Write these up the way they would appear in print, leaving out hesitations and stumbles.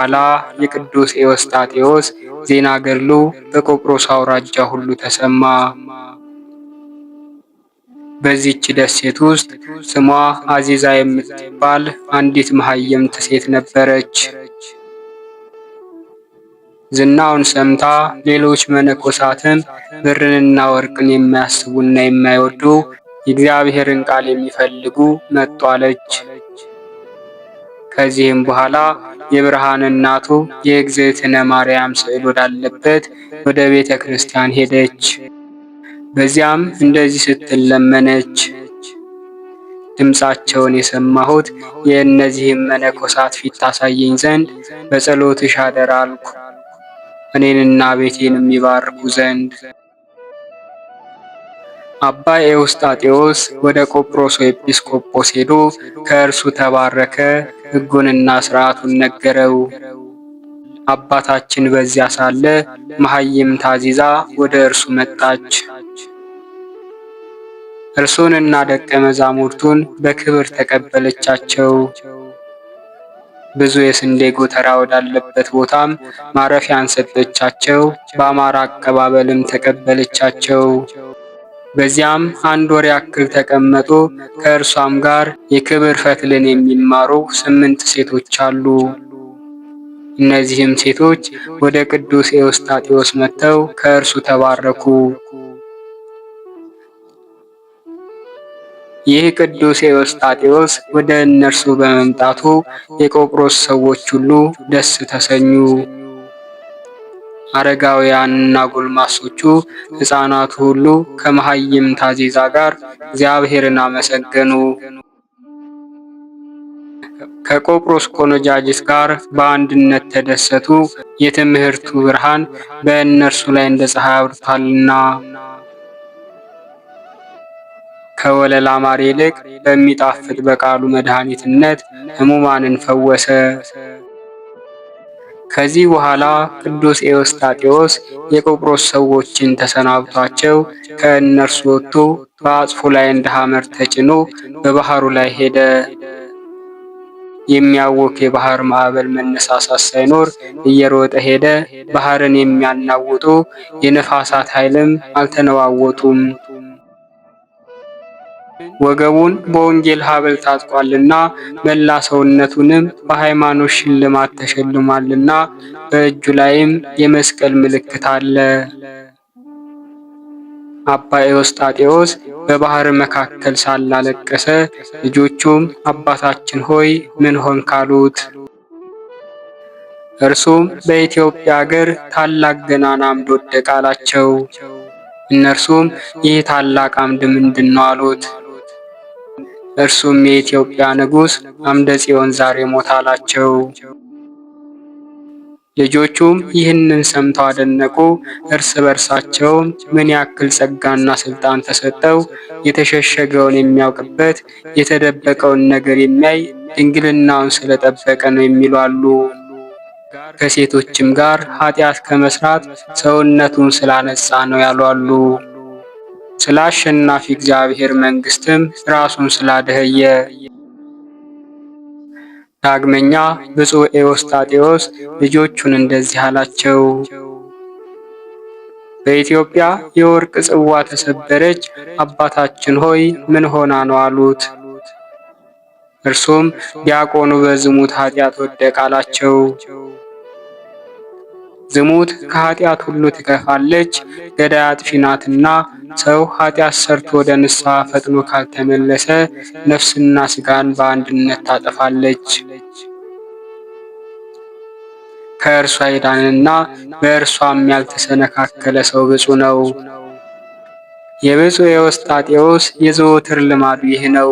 በኋላ የቅዱስ ኤዎስጣቴዎስ ዜና ገድሉ በቆጵሮስ አውራጃ ሁሉ ተሰማ። በዚህች ደሴት ውስጥ ስሟ አዚዛ የምትባል አንዲት መሃይምት ሴት ነበረች። ዝናውን ሰምታ ሌሎች መነኮሳትም ብርንና ወርቅን የማያስቡና የማይወዱ የእግዚአብሔርን ቃል የሚፈልጉ መጡ አለች። ከዚህም በኋላ የብርሃን እናቱ የእግዝእትነ ማርያም ስዕል ወዳለበት ወደ ቤተ ክርስቲያን ሄደች። በዚያም እንደዚህ ስትል ለመነች። ድምፃቸውን የሰማሁት የእነዚህም መነኮሳት ፊት ታሳየኝ ዘንድ በጸሎትሽ አደራ አልኩ፣ እኔንና ቤቴንም ይባርኩ ዘንድ። አባ ኤዎስጣቴዎስ ወደ ቆጵሮስ ኤጲስቆጶስ ሄዶ ከእርሱ ተባረከ፣ ሕጉንና ሥርዓቱን ነገረው። አባታችን በዚያ ሳለ መሃይምት አዚዛ ወደ እርሱ መጣች። እርሱንና ደቀ መዛሙርቱን በክብር ተቀበለቻቸው። ብዙ የስንዴ ጎተራ ወዳለበት ቦታም ማረፊያን ሰጠቻቸው። በአማራ አቀባበልም ተቀበለቻቸው። በዚያም 1 ወር ያክል ተቀመጡ። ከእርሷም ጋር የክብር ፈትልን የሚማሩ 8 ሴቶች አሉ። እነዚህም ሴቶች ወደ ቅዱስ ኤዎስጣቴዎስ መጥተው ከእርሱ ተባረኩ። ይህ ቅዱስ ኤዎስጣቴዎስ ወደ እነርሱ በመምጣቱ የቆጵሮስ ሰዎች ሁሉ ደስ ተሰኙ። አረጋውያንና ጎልማሶቹ፣ ሕፃናቱ ሁሉ ከመሃይምት አዚዛ ጋር እግዚአብሔርን አመሰገኑ። ከቆጵሮስ ቆነጃጅት ጋር በአንድነት ተደሰቱ። የትምህርቱ ብርሃን በእነርሱ ላይ እንደ ፀሐይ አብርቷልና። ከወለላ ማር ይልቅ በሚጣፍጥ በቃሉ መድኃኒትነት ሕሙማንን ፈወሰ። ከዚህ በኋላ ቅዱስ ኤዎስጣቴዎስ የቆጵሮስ ሰዎችን ተሰናብቷቸው ከእነርሱ ወጥቶ በአጽፉ ላይ እንደ ሐመር ተጭኖ በባህሩ ላይ ሄደ። የሚያውክ የባህር ማዕበል መነሳሳት ሳይኖር እየሮጠ ሄደ። ባህርን የሚያናውጡ የነፋሳት ኃይልም አልተነዋወጡም። ወገቡን በወንጌል ሐብል ታጥቋልና መላ ሰውነቱንም በሃይማኖት ሽልማት ተሸልሟልና በእጁ ላይም የመስቀል ምልክት አለ። አባ ኤዎስጣቴዎስ በባህር መካከል ሳላለቀሰ ልጆቹም አባታችን ሆይ ምን ሆንክ አሉት። እርሱም በኢትዮጵያ አገር ታላቅ ገናና አምድ ወደቀ አላቸው። እነርሱም ይህ ታላቅ አምድ ምንድን ነው አሉት። እርሱም የኢትዮጵያ ንጉሥ አምደ ጽዮን ዛሬ ሞተ አላቸው። ልጆቹም ይህንን ሰምተው አደነቁ። እርስ በርሳቸውም ምን ያክል ጸጋና ስልጣን ተሰጠው፣ የተሸሸገውን የሚያውቅበት የተደበቀውን ነገር የሚያይ ድንግልናውን ስለጠበቀ ነው የሚሉ አሉ። ከሴቶችም ጋር ኃጢአት ከመስራት ሰውነቱን ስላነጻ ነው ያሉ አሉ። ስለ አሸናፊ እግዚአብሔር መንግሥትም ራሱን ስላደኸየ። ዳግመኛ ብፁዕ ኤዎስጣቴዎስ ልጆቹን እንደዚህ አላቸው። በኢትዮጵያ የወርቅ ጽዋ ተሰበረች፣ አባታችን ሆይ ምን ሆና ነው አሉት። እርሱም ዲያቆኑ በዝሙት ኃጢአት ወደቀ አላቸው። ዝሙት ከኃጢአት ሁሉ ትከፋለች፣ ገዳይ አጥፊ ናትና ሰው ኃጢአት ሰርቶ ወደ ንስሐ ፈጥኖ ካልተመለሰ ነፍስና ሥጋን በአንድነት ታጠፋለች። ከእርሷ የዳነና በእርሷም ያልተሰነካከለ ሰው ብፁዕ ነው። የብፁዕ ኤዎስጣቴዎስ የዘወትር ልማዱ ይህ ነው።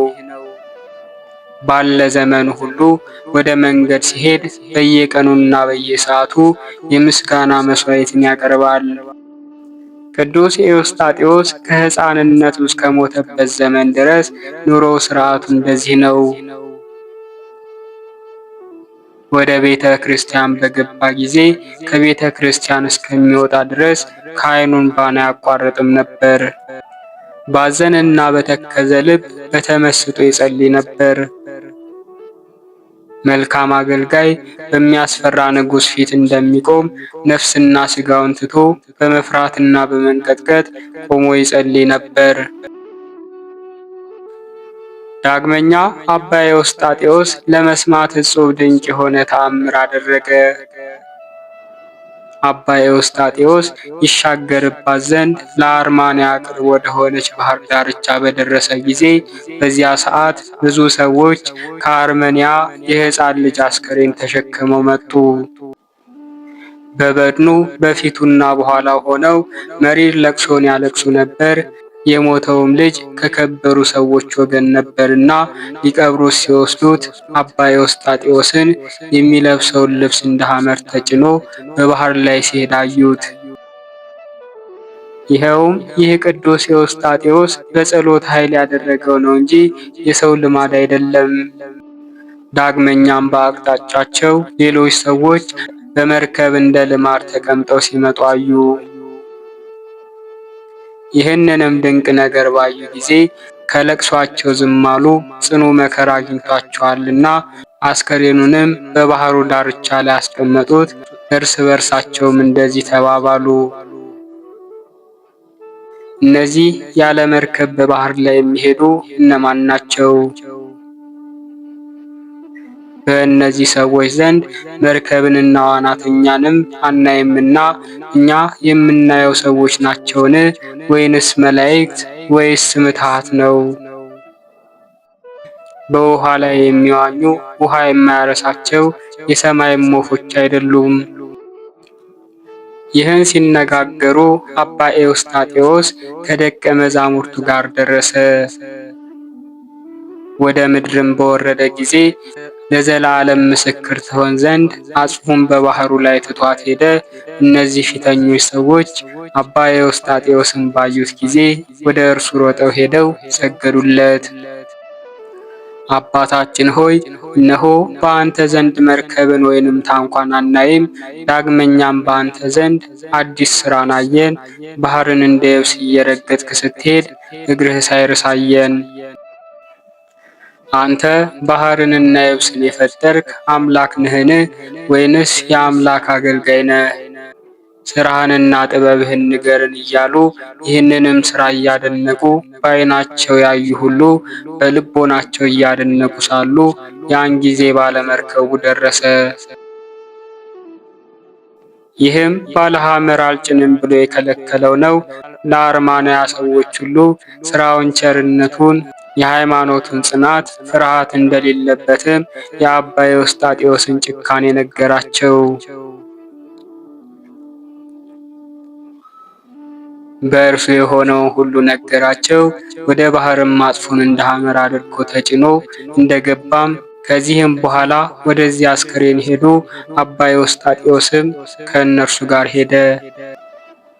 ባለ ዘመኑ ሁሉ ወደ መንገድ ሲሄድ በየቀኑና በየሰዓቱ የምስጋና መስዋዕትን ያቀርባል። ቅዱስ ኤዎስጣቴዎስ ከሕፃንነቱ እስከ ሞተበት ዘመን ድረስ ኑሮ ሥርዓቱ እንደዚህ ነው። ወደ ቤተ ክርስቲያን በገባ ጊዜ ከቤተ ክርስቲያን እስከሚወጣ ድረስ ከዓይኑ እንባን አያቋርጥም ነበር። ባዘነና በተከዘ ልብ በተመስጦ ይጸልይ ነበር። መልካም አገልጋይ በሚያስፈራ ንጉሥ ፊት እንደሚቆም ነፍስና ሥጋውን ትቶ በመፍራትና በመንቀጥቀጥ ቆሞ ይጸልይ ነበር። ዳግመኛ አባ ኤዎስጣቴዎስ ለመስማት እጹብ ድንቅ የሆነ ተአምር አደረገ። አባ ኤዎስጣቴዎስ ይሻገርባት ዘንድ ለአርማንያ ቅርብ ወደሆነች ባህር ዳርቻ በደረሰ ጊዜ በዚያ ሰዓት ብዙ ሰዎች ከአርመንያ የሕፃን ልጅ አስከሬን ተሸክመው መጡ። በበድኑ በፊቱና በኋላው ሆነው መሪር ለቅሶን ያለቅሱ ነበር። የሞተውም ልጅ ከከበሩ ሰዎች ወገን ነበርና ሊቀብሩት ሲወስዱት አባ ኤዎስጣቴዎስን የሚለብሰውን ልብስ እንደ ሐመር ተጭኖ በባህር ላይ ሲሄድ አዩት። ይኸውም ይህ ቅዱስ ኤዎስጣቴዎስ በጸሎት ኃይል ያደረገው ነው እንጂ የሰው ልማድ አይደለም። ዳግመኛም በአቅጣጫቸው ሌሎች ሰዎች በመርከብ እንደ ልማድ ተቀምጠው ሲመጡ አዩ። ይህንንም ድንቅ ነገር ባዩ ጊዜ ከለቅሷቸው ዝም አሉ፣ ጽኑ መከራ አግኝቷቸዋልና። አስከሬኑንም በባህሩ ዳርቻ ላይ አስቀመጡት። እርስ በርሳቸውም እንደዚህ ተባባሉ፣ እነዚህ ያለ መርከብ በባህር ላይ የሚሄዱ እነማን ናቸው? በእነዚህ ሰዎች ዘንድ መርከብንና ዋናተኛንም አናይምና እኛ የምናየው ሰዎች ናቸውን? ወይንስ መላእክት? ወይስ ምትሃት ነው? በውሃ ላይ የሚዋኙ ውሃ የማያረሳቸው የሰማይም ወፎች አይደሉም? ይህን ሲነጋገሩ አባ ኤዎስጣቴዎስ ከደቀ መዛሙርቱ ጋር ደረሰ። ወደ ምድርም በወረደ ጊዜ ለዘላለም ምስክር ትሆን ዘንድ አጽፉን በባህሩ ላይ ትቷት ሄደ። እነዚህ ፊተኞች ሰዎች አባ ኤዎስጣቴዎስን ባዩት ጊዜ ወደ እርሱ ሮጠው ሄደው ሰገዱለት። አባታችን ሆይ እነሆ በአንተ ዘንድ መርከብን ወይንም ታንኳን አናይም። ዳግመኛም በአንተ ዘንድ አዲስ ሥራን አየን። ባህርን እንደ የብስ እየረገጥክ ስትሄድ እግርህ ሳይርስ አየን። አንተ ባህርንና የብስን የፈጠርክ አምላክ ነህን? ወይንስ የአምላክ አገልጋይ ነህ? ሥራህንና ጥበብህን ንገርን እያሉ ይህንንም ሥራ እያደነቁ በዓይናቸው ያዩ ሁሉ በልቦናቸው እያደነቁ ሳሉ ያን ጊዜ ባለመርከቡ ደረሰ። ይህም ባለ ሐመር አልጭንም ብሎ የከለከለው ነው። ለአርማንያ ሰዎች ሁሉ ሥራውን፣ ቸርነቱን፣ የሃይማኖቱን ጽናት፣ ፍርሃት እንደሌለበትም የአባ ኤዎስጣቴዎስን ጭካኔ ነገራቸው። በእርሱ የሆነውን ሁሉ ነገራቸው። ወደ ባህርም አጽፉን እንደ ሐመር አድርጎ ተጭኖ እንደገባም ከዚህም በኋላ ወደዚያ አስከሬን ሄዱ። አባ ኤዎስጣቴዎስም ከእነርሱ ጋር ሄደ።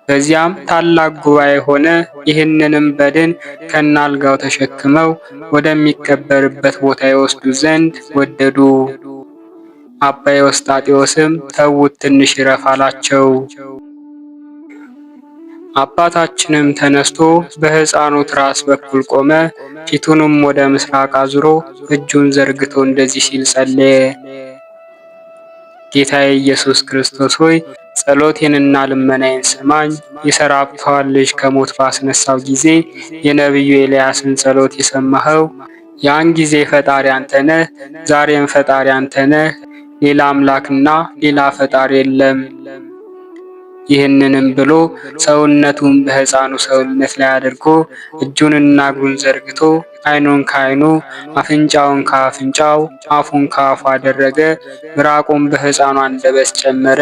በዚያም ታላቅ ጉባኤ ሆነ። ይህንንም በድን ከናልጋው ተሸክመው ወደሚቀበርበት ቦታ ይወስዱ ዘንድ ወደዱ። አባ ኤዎስጣቴዎስም ተዉት፣ ትንሽ ይረፍ አላቸው። አባታችንም ተነስቶ በሕፃኑ ትራስ በኩል ቆመ። ፊቱንም ወደ ምስራቅ አዙሮ እጁን ዘርግቶ እንደዚህ ሲል ጸለየ። ጌታዬ ኢየሱስ ክርስቶስ ሆይ ጸሎቴንና ልመናዬን ስማኝ። የሰራፕታዋን ልጅ ከሞት ባስነሳው ጊዜ የነቢዩ ኤልያስን ጸሎት የሰማኸው ያን ጊዜ ፈጣሪ አንተ ነህ፣ ዛሬም ፈጣሪ አንተ ነህ። ሌላ አምላክና ሌላ ፈጣሪ የለም። ይህንንም ብሎ ሰውነቱን በሕፃኑ ሰውነት ላይ አድርጎ እጁንና እግሩን ዘርግቶ ዓይኑን ከዓይኑ አፍንጫውን ከአፍንጫው አፉን ከአፉ አደረገ። ምራቁን በሕፃኑ አንደበት ጨመረ።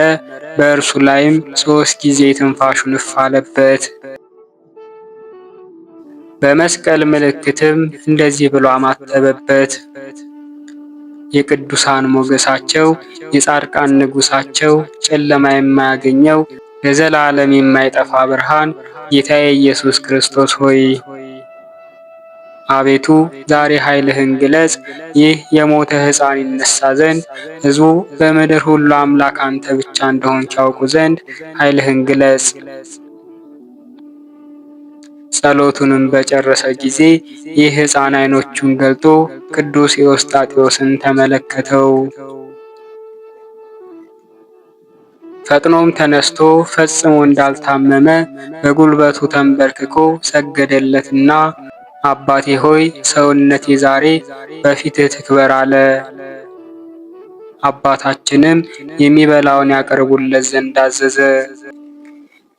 በእርሱ ላይም 3 ጊዜ ትንፋሹን እፍ አለበት። በመስቀል ምልክትም እንደዚህ ብሎ አማተበበት። የቅዱሳን ሞገሳቸው፣ የጻድቃን ንጉሳቸው፣ ጨለማ የማያገኘው ለዘላለም የማይጠፋ ብርሃን ጌታዬ ኢየሱስ ክርስቶስ ሆይ አቤቱ ዛሬ ኃይልህን ግለጽ። ይህ የሞተ ሕፃን ይነሳ ዘንድ ሕዝቡ በምድር ሁሉ አምላክ አንተ ብቻ እንደሆንክ ያውቁ ዘንድ ኃይልህን ግለጽ። ጸሎቱንም በጨረሰ ጊዜ ይህ ሕፃን ዓይኖቹን ገልጦ ቅዱስ ኤዎስጣቴዎስን ተመለከተው። ፈጥኖም ተነስቶ ፈጽሞ እንዳልታመመ በጉልበቱ ተንበርክኮ ሰገደለትና አባቴ ሆይ ሰውነቴ ዛሬ በፊትህ ትክበር አለ። አባታችንም የሚበላውን ያቀርቡለት ዘንድ አዘዘ።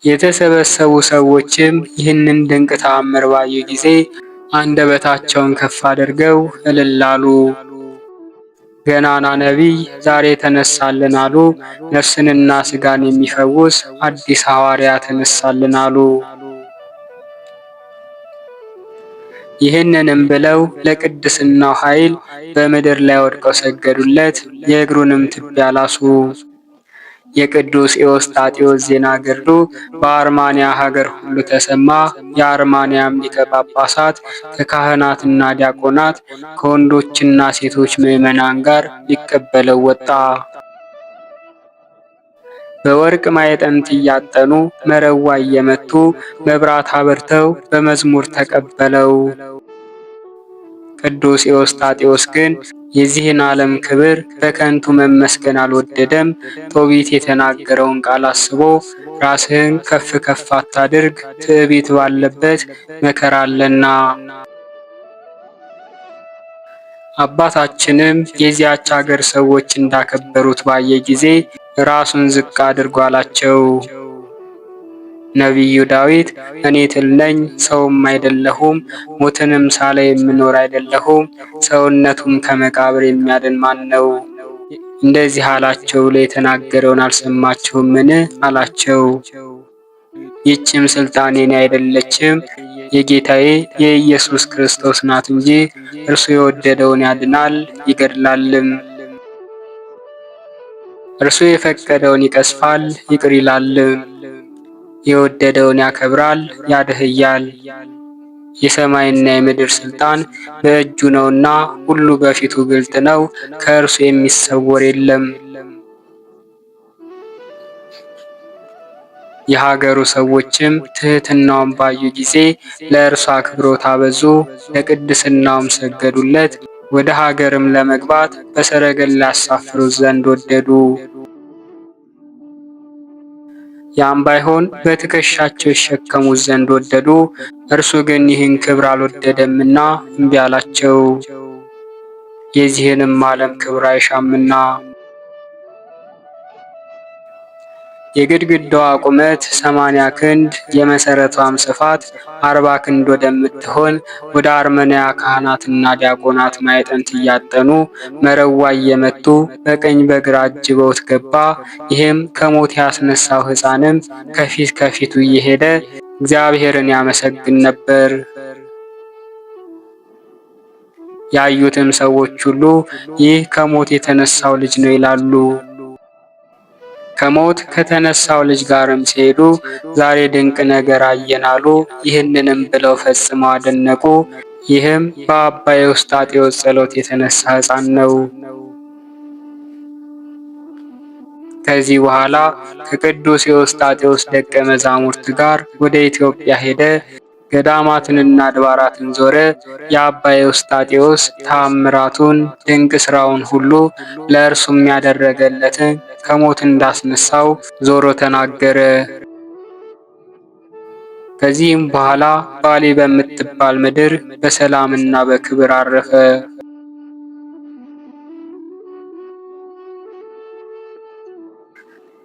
የተሰበሰቡ ሰዎችም ይህንን ድንቅ ተአምር ባዩ ጊዜ አንደበታቸውን ከፍ አድርገው እልል አሉ። ገናና ነቢይ ዛሬ ተነሳልን አሉ። ነፍስንና ሥጋን የሚፈውስ አዲስ ሐዋርያ ተነሳልን አሉ። ይህንንም ብለው ለቅድስናው ኃይል በምድር ላይ ወድቀው ሰገዱለት። የእግሩንም ትቢያ ላሱ። የቅዱስ ኤዎስጣቴዎስ ዜና ገድሉ በአርማንያ ሀገር ሁሉ ተሰማ። የአርማንያም ሊቀ ጳጳሳት ከካህናትና ዲያቆናት ከወንዶችና ሴቶች ምዕመናን ጋር ሊቀበለው ወጣ። በወርቅ ማዕጠንት እያጠኑ መረዋ እየመቱ መብራት አብርተው በመዝሙር ተቀበለው። ቅዱስ ኤዎስጣቴዎስ ግን የዚህን ዓለም ክብር በከንቱ መመስገን አልወደደም። ጦቢት የተናገረውን ቃል አስቦ ራስህን ከፍ ከፍ አታድርግ፣ ትዕቢት ባለበት መከራ አለና። አባታችንም የዚያች አገር ሰዎች እንዳከበሩት ባየ ጊዜ ራሱን ዝቅ አድርጎ አላቸው። ነቢዩ ዳዊት እኔ ትል ነኝ ሰውም አይደለሁም፣ ሞትንም ሳለ የምኖር አይደለሁም፣ ሰውነቱም ከመቃብር የሚያድን ማን ነው? እንደዚህ አላቸው ብሎ የተናገረውን አልሰማችሁምን? አላቸው። ይህችም ስልጣን የኔ አይደለችም የጌታዬ የኢየሱስ ክርስቶስ ናት እንጂ እርሱ የወደደውን ያድናል ይገድላልም። እርሱ የፈቀደውን ይቀስፋል ይቅር ይላልም። የወደደውን ያከብራል ያድህያል። የሰማይና የምድር ስልጣን በእጁ ነውና ሁሉ በፊቱ ግልጥ ነው፣ ከእርሱ የሚሰወር የለም። የሀገሩ ሰዎችም ትህትናውን ባዩ ጊዜ ለእርሱ አክብሮት አበዙ፣ ለቅድስናውም ሰገዱለት። ወደ ሀገርም ለመግባት በሰረገላ ያሳፍሩት ዘንድ ወደዱ። ያም ባይሆን በትከሻቸው ይሸከሙት ዘንድ ወደዱ። እርሱ ግን ይህን ክብር አልወደደምና እምቢ አላቸው፣ የዚህንም ዓለም ክብር አይሻምና። የግድግዳዋ ቁመት 80 ክንድ የመሰረቷም ስፋት 40 ክንድ ወደምትሆን ወደ አርመንያ ካህናትና ዲያቆናት ማዕጠንት እያጠኑ መረዋ እየመቱ በቀኝ በግራ አጅበውት ገባ። ይህም ከሞት ያስነሳው ሕፃንም ከፊት ከፊቱ እየሄደ እግዚአብሔርን ያመሰግን ነበር። ያዩትም ሰዎች ሁሉ ይህ ከሞት የተነሳው ልጅ ነው ይላሉ። ከሞት ከተነሳው ልጅ ጋርም ሲሄዱ ዛሬ ድንቅ ነገር አየን አሉ። ይህንንም ብለው ፈጽመው አደነቁ። ይህም በአባ ኤዎስጣቴዎስ ጸሎት የተነሳ ሕፃን ነው። ከዚህ በኋላ ከቅዱስ ኤዎስጣቴዎስ ደቀ መዛሙርት ጋር ወደ ኢትዮጵያ ሄደ። ገዳማትንና አድባራትን ዞረ። የአባ ኤዎስጣቴዎስ ተአምራቱን ድንቅ ሥራውን ሁሉ ለእርሱም ያደረገለትን ከሞት እንዳስነሳው ዞሮ ተናገረ። ከዚህም በኋላ ባሌ በምትባል ምድር በሰላምና በክብር አረፈ።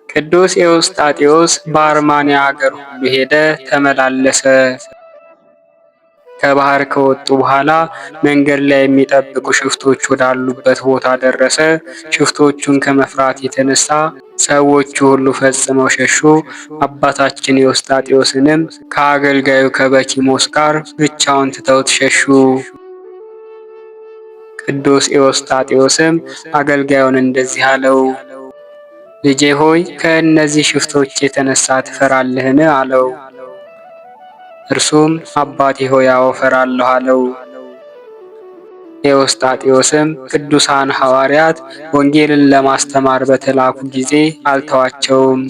ቅዱስ ኤዎስጣቴዎስ በአርማንያ ሀገር ሁሉ ሄደ፣ ተመላለሰ። ከባህር ከወጡ በኋላ መንገድ ላይ የሚጠብቁ ሽፍቶች ወዳሉበት ቦታ ደረሰ። ሽፍቶቹን ከመፍራት የተነሳ ሰዎቹ ሁሉ ፈጽመው ሸሹ። አባታችን ኤዎስጣቴዎስንም ከአገልጋዩ ከበኪሞስ ጋር ብቻውን ትተውት ሸሹ። ቅዱስ ኤዎስጣቴዎስም አገልጋዩን እንደዚህ አለው፣ ልጄ ሆይ ከእነዚህ ሽፍቶች የተነሳ ትፈራለህን? አለው። እርሱም አባቴ ሆይ አዎ እፈራለሁ አለው። ኤዎስጣቴዎስም ቅዱሳን ሐዋርያት ወንጌልን ለማስተማር በተላኩ ጊዜ አልተዋቸውም።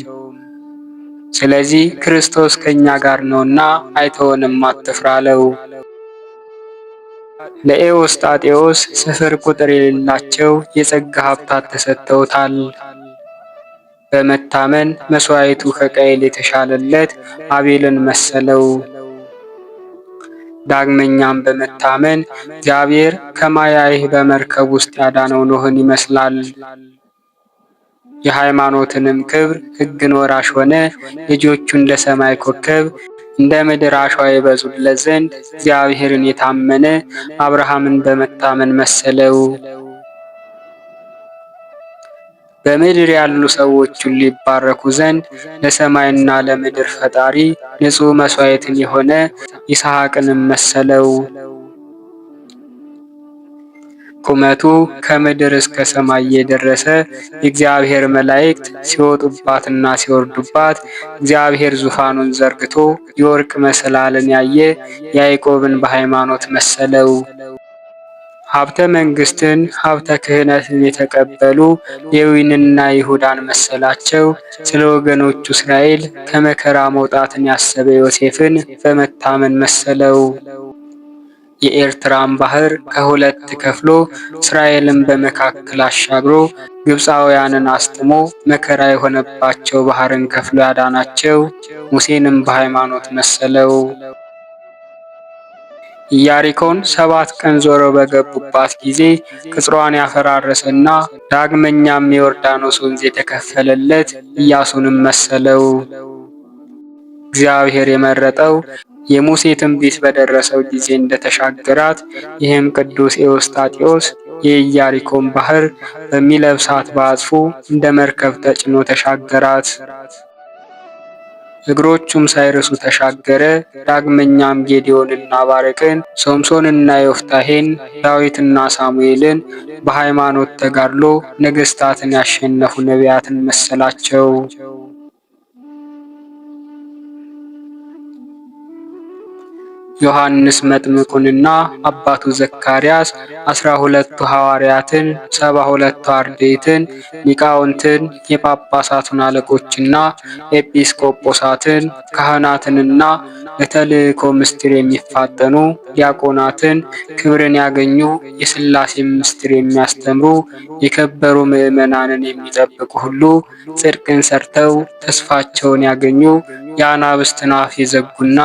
ስለዚህ ክርስቶስ ከእኛ ጋር ነውና አይተወንም፣ አትፍራ አለው። ለኤዎስጣቴዎስ ስፍር ቁጥር የሌላቸው የጸጋ ሀብታት ተሰጥተውታል። በመታመን መሥዋዕቱ ከቃየል የተሻለለት አቤልን መሰለው። ዳግመኛም በመታመን እግዚአብሔር ከማያይህ በመርከብ ውስጥ ያዳነው ኖኅን ይመስላል። የሃይማኖትንም ክብር ሕግን ወራሽ ሆነ። ልጆቹ እንደ ሰማይ ኮከብ እንደ ምድር አሸዋ ይበዙለት ዘንድ እግዚአብሔርን የታመነ አብርሃምን በመታመን መሰለው። በምድር ያሉ ሰዎች ሁሉ ይባረኩ ዘንድ ለሰማይና ለምድር ፈጣሪ ንጹሕ መሥዋዕትን የሆነ ይስሐቅንም መሰለው። ቁመቱ ከምድር እስከ ሰማይ የደረሰ የእግዚአብሔር መላእክት ሲወጡባትና ሲወርዱባት እግዚአብሔር ዙፋኑን ዘርግቶ የወርቅ መሰላልን ያየ ያዕቆብን በሃይማኖት መሰለው። ሀብተ መንግስትን ሀብተ ክህነትን የተቀበሉ ሌዊንና ይሁዳን መሰላቸው። ስለ ወገኖቹ እስራኤል ከመከራ መውጣትን ያሰበ ዮሴፍን በመታመን መሰለው። የኤርትራን ባህር ከሁለት ከፍሎ እስራኤልን በመካከል አሻግሮ ግብፃውያንን አስጥሞ መከራ የሆነባቸው ባህርን ከፍሎ ያዳናቸው ሙሴንም በሃይማኖት መሰለው። ኢያሪኮን 7 ቀን ዞረው በገቡባት ጊዜ ቅጽሯን ያፈራረሰና ዳግመኛም የዮርዳኖስ ወንዝ የተከፈለለት ኢያሱንም መሰለው። እግዚአብሔር የመረጠው የሙሴ ትንቢት በደረሰው ጊዜ እንደተሻገራት ይህም ቅዱስ ኤዎስጣቴዎስ የኢያሪኮን ባህር በሚለብሳት በአጽፉ እንደ መርከብ ተጭኖ ተሻገራት። እግሮቹም ሳይርሱ ተሻገረ። ዳግመኛም ጌዴዎንና ባረቅን፣ ሶምሶንና ዮፍታሔን፣ ዳዊትና ሳሙኤልን በሃይማኖት ተጋድሎ ነገሥታትን ያሸነፉ ነቢያትን መሰላቸው። ዮሐንስ መጥምቁንና አባቱ ዘካርያስ 12ቱ ሐዋርያትን፣ 72ቱ አርድእትን፣ ሊቃውንትን፣ የጳጳሳቱን አለቆችና ኤጲስቆጶሳትን፣ ካህናትንና ለተልእኮ ምስጢር የሚፋጠኑ ዲያቆናትን፣ ክብርን ያገኙ የሥላሴ ምስጢር የሚያስተምሩ የከበሩ ምዕመናንን የሚጠብቁ ሁሉ፣ ጽድቅን ሰርተው ተስፋቸውን ያገኙ የአናብስትን አፍ የዘጉና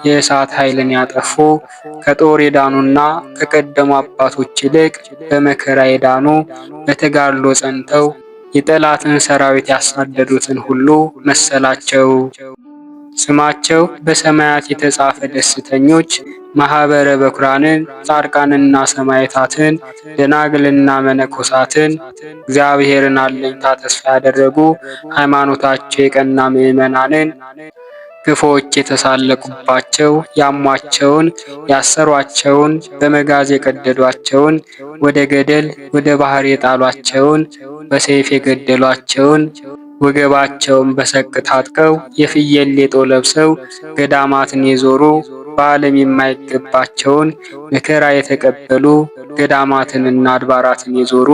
የእሳት ኃይልን ያጠፉ ከጦር የዳኑና ከቀደሙ አባቶች ይልቅ በመከራ የዳኑ በተጋድሎ ጸንተው የጠላትን ሰራዊት ያሳደዱትን ሁሉ መሰላቸው። ስማቸው በሰማያት የተጻፈ ደስተኞች ማኅበረ በኩራንን፣ ጻድቃንና ሰማዕታትን፣ ደናግልና መነኮሳትን፣ እግዚአብሔርን አለኝታ ተስፋ ያደረጉ ሃይማኖታቸው የቀና ምዕመናንን፣ ክፉዎች የተሳለቁባቸው ያሟቸውን ያሰሯቸውን በመጋዝ የቀደዷቸውን ወደ ገደል ወደ ባህር የጣሏቸውን በሰይፍ የገደሏቸውን ወገባቸውን በሰቅ ታጥቀው የፍየል ሌጦ ለብሰው ገዳማትን የዞሩ በዓለም የማይገባቸውን መከራ የተቀበሉ ገዳማትንና አድባራትን የዞሩ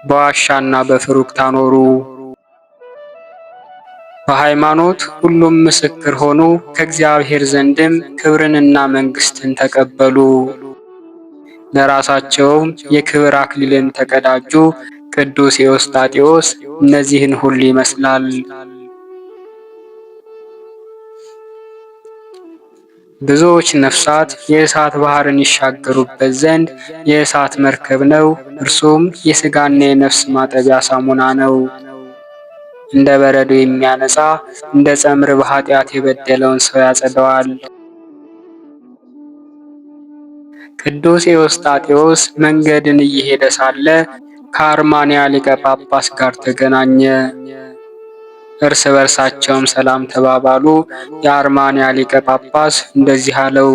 በዋሻና በፍሩክት አኖሩ። በሃይማኖት ሁሉም ምስክር ሆኑ፣ ከእግዚአብሔር ዘንድም ክብርንና መንግስትን ተቀበሉ። ለራሳቸውም የክብር አክሊልን ተቀዳጁ። ቅዱስ ኤዎስጣቴዎስ እነዚህን ሁሉ ይመስላል። ብዙዎች ነፍሳት የእሳት ባህርን ይሻገሩበት ዘንድ የእሳት መርከብ ነው። እርሱም የሥጋና የነፍስ ማጠቢያ ሳሙና ነው። እንደ በረዶ የሚያነጻ እንደ ጸምር በኃጢአት የበደለውን ሰው ያጸደዋል። ቅዱስ ኤዎስጣቴዎስ መንገድን እየሄደ ሳለ ከአርማንያ ሊቀ ጳጳስ ጋር ተገናኘ። እርስ በርሳቸውም ሰላም ተባባሉ። የአርማንያ ሊቀ ጳጳስ እንደዚህ አለው፣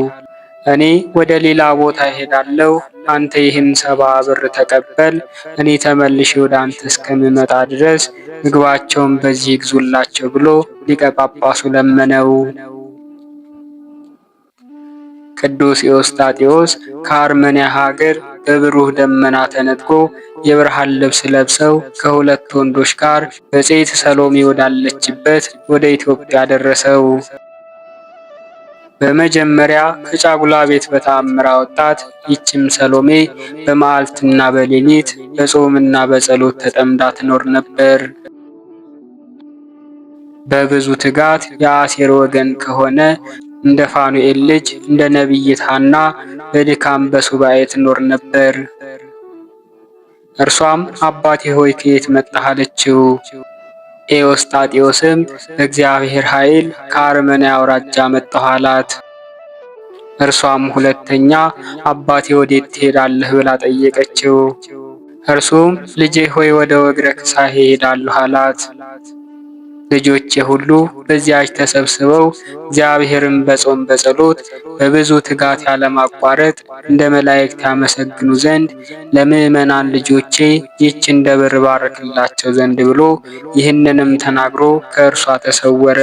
እኔ ወደ ሌላ ቦታ እሄዳለሁ፣ አንተ ይህን 70 ብር ተቀበል። እኔ ተመልሼ ወደ አንተ እስከምመጣ ድረስ ምግባቸውን በዚህ ይግዙላቸው ብሎ ሊቀ ጳጳሱ ለመነው። ቅዱስ ኤዎስጣቴዎስ ከአርመንያ ሀገር በብሩህ ደመና ተነጥቆ የብርሃን ልብስ ለብሰው ከሁለት ወንዶች ጋር ብፅዕት ሰሎሜ ወዳለችበት ወደ ኢትዮጵያ ደረሰው። በመጀመሪያ ከጫጉላ ቤት በተአምር አወጣት። ይህችም ሰሎሜ በመዓልትና በሌሊት በጾምና በጸሎት ተጠምዳ ትኖር ነበር። በብዙ ትጋት የአሴር ወገን ከሆነ እንደ ፋኑኤል ልጅ እንደ ነቢይት ሐና በድካም በሱባኤ ትኖር ነበር። እርሷም አባቴ ሆይ ከየት መጣህ አለችው። ኤዎስጣቴዎስም በእግዚአብሔር ኃይል ከአርመንያ አውራጃ መጣሁ አላት። እርሷም ሁለተኛ አባቴ ወዴት ትሄዳለህ ብላ ጠየቀችው። እርሱም ልጄ ሆይ ወደ ወግረ ክሳሄ እሄዳለሁ አላት። ልጆቼ ሁሉ በዚያች ተሰብስበው እግዚአብሔርን በጾም በጸሎት በብዙ ትጋት ያለማቋረጥ እንደ መላእክት ያመሰግኑ ዘንድ ለምእመናን ልጆቼ ይህችን ደብር ባርክላቸው ዘንድ ብሎ ይህንንም ተናግሮ ከእርሷ ተሰወረ።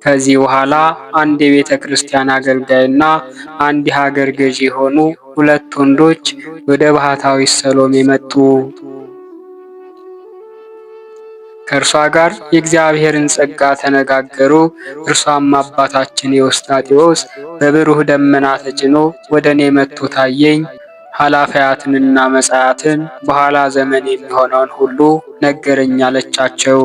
ከዚህ በኋላ አንድ የቤተ ክርስቲያን አገልጋይና አንድ የሀገር ገዢ የሆኑ ሁለት ወንዶች ወደ ባህታዊት ሰሎሜ መጡ። ከእርሷ ጋር የእግዚአብሔርን ጸጋ ተነጋገሩ። እርሷም አባታችን ኤዎስጣቴዎስ በብሩህ ደመና ተጭኖ ወደ እኔ መጥቶ ታየኝ፣ ኃላፊያትንና መጻያትን በኋላ ዘመን የሚሆነውን ሁሉ ነገረኝ አለቻቸው።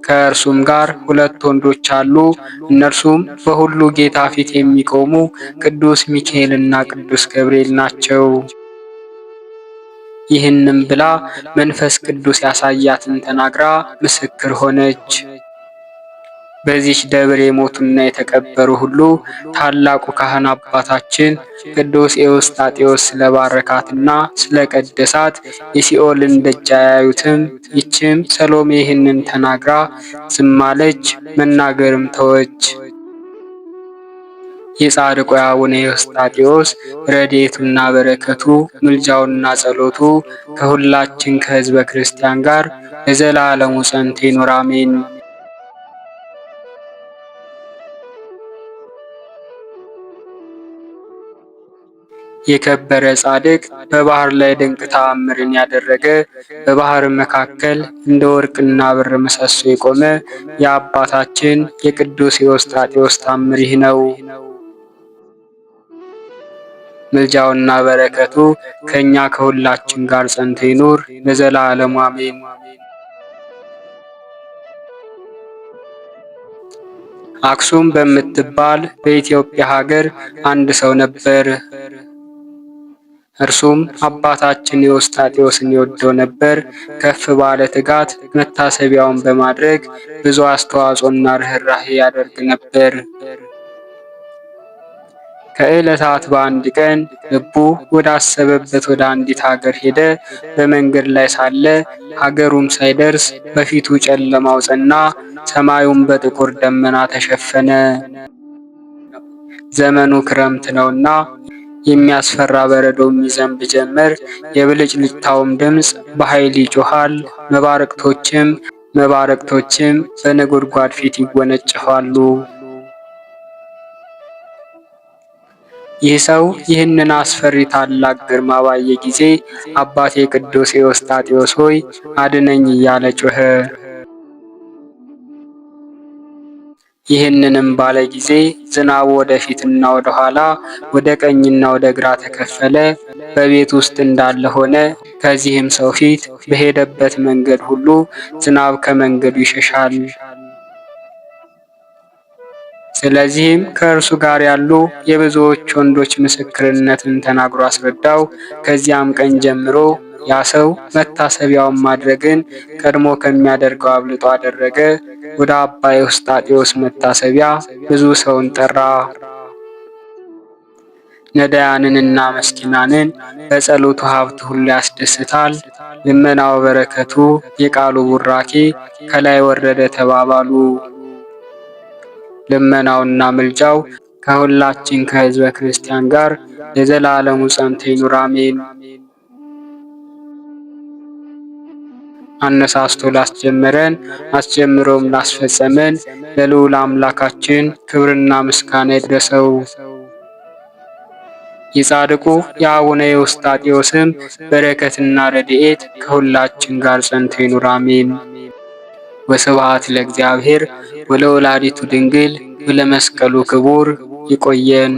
ከእርሱም ጋር ሁለት ወንዶች አሉ። እነርሱም በሁሉ ጌታ ፊት የሚቆሙ ቅዱስ ሚካኤልና ቅዱስ ገብርኤል ናቸው። ይህንም ብላ መንፈስ ቅዱስ ያሳያትን ተናግራ ምስክር ሆነች። በዚች ደብር የሞቱና የተቀበሩ ሁሉ ታላቁ ካህን አባታችን ቅዱስ ኤዎስጣቴዎስ ስለባረካትና ስለቀደሳት የሲኦልን ደጅ አያዩትም። ይችም ሰሎሜ ይህንን ተናግራ ዝም አለች፣ መናገርም ተወች። የጻድቁ አቡነ ኤዎስጣቴዎስ ረድኤቱና በረከቱ ምልጃውና ጸሎቱ ከሁላችን ከሕዝበ ክርስቲያን ጋር ለዘላለሙ ጸንቶ ይኑር አሜን። የከበረ ጻድቅ በባህር ላይ ድንቅ ተአምርን ያደረገ በባህር መካከል እንደ ወርቅና ብር ምሰሶ የቆመ የአባታችን የቅዱስ ኤዎስጣቴዎስ ተአምር ይህ ነው። ምልጃውና በረከቱ ከኛ ከሁላችን ጋር ጸንቶ ይኑር ለዘላለሙ አሜን። አክሱም በምትባል በኢትዮጵያ ሀገር አንድ ሰው ነበር። እርሱም አባታችን ኤዎስጣቴዎስን ይወደው ነበር። ከፍ ባለ ትጋት መታሰቢያውን በማድረግ ብዙ አስተዋጽኦና ርኅራኄ ያደርግ ነበር። ከዕለታት በአንድ ቀን ልቡ ወዳሰበበት ወደ አንዲት ሀገር ሄደ። በመንገድ ላይ ሳለ ሀገሩም ሳይደርስ በፊቱ ጨለማው ጸና፣ ሰማዩም በጥቁር ደመና ተሸፈነ። ዘመኑ ክረምት ነውና የሚያስፈራ በረዶም ይዘንብ ጀመር። የብልጭልጭታውም ድምፅ በኃይል ይጮኻል። መባረቅቶችም በነጎድጓድ ፊት ይወነጨፋሉ። ይህ ሰው ይህንን አስፈሪ ታላቅ ግርማ ባየ ጊዜ አባቴ ቅዱስ ኤዎስጣቴዎስ ሆይ አድነኝ እያለ ጮኸ። ይህንንም ባለ ጊዜ ዝናቡ ወደ ፊትና ወደ ኋላ ወደ ቀኝና ወደ ግራ ተከፈለ፣ በቤት ውስጥ እንዳለ ሆነ። ከዚህም ሰው ፊት በሄደበት መንገድ ሁሉ ዝናብ ከመንገዱ ይሸሻል። ስለዚህም ከእርሱ ጋር ያሉ የብዙዎች ወንዶች ምስክርነትን ተናግሮ አስረዳው። ከዚያም ቀን ጀምሮ ያ ሰው መታሰቢያውን ማድረግን ቀድሞ ከሚያደርገው አብልጦ አደረገ። ወደ አባ ኤዎስጣቴዎስ መታሰቢያ ብዙ ሰውን ጠራ። ነዳያንንና መስኪናንን በጸሎቱ ሀብት ሁሉ ያስደስታል። ልመናው በረከቱ የቃሉ ቡራኬ ከላይ ወረደ ተባባሉ። ልመናውና ምልጃው ከሁላችን ከሕዝበ ክርስቲያን ጋር ለዘላለሙ ጸንቶ ይኑር አሜን። አነሳስቶ ላስጀመረን አስጀምሮም ላስፈጸመን ለልዑል አምላካችን ክብርና ምስጋና ይድረሰው። የጻድቁ የአቡነ የውስጣቴዎስም በረከትና ረድኤት ከሁላችን ጋር ጸንቶ ይኑር አሜን። ወስብሐት ለእግዚአብሔር ወለወላዲቱ ድንግል ወለመስቀሉ ክቡር። ይቆየን።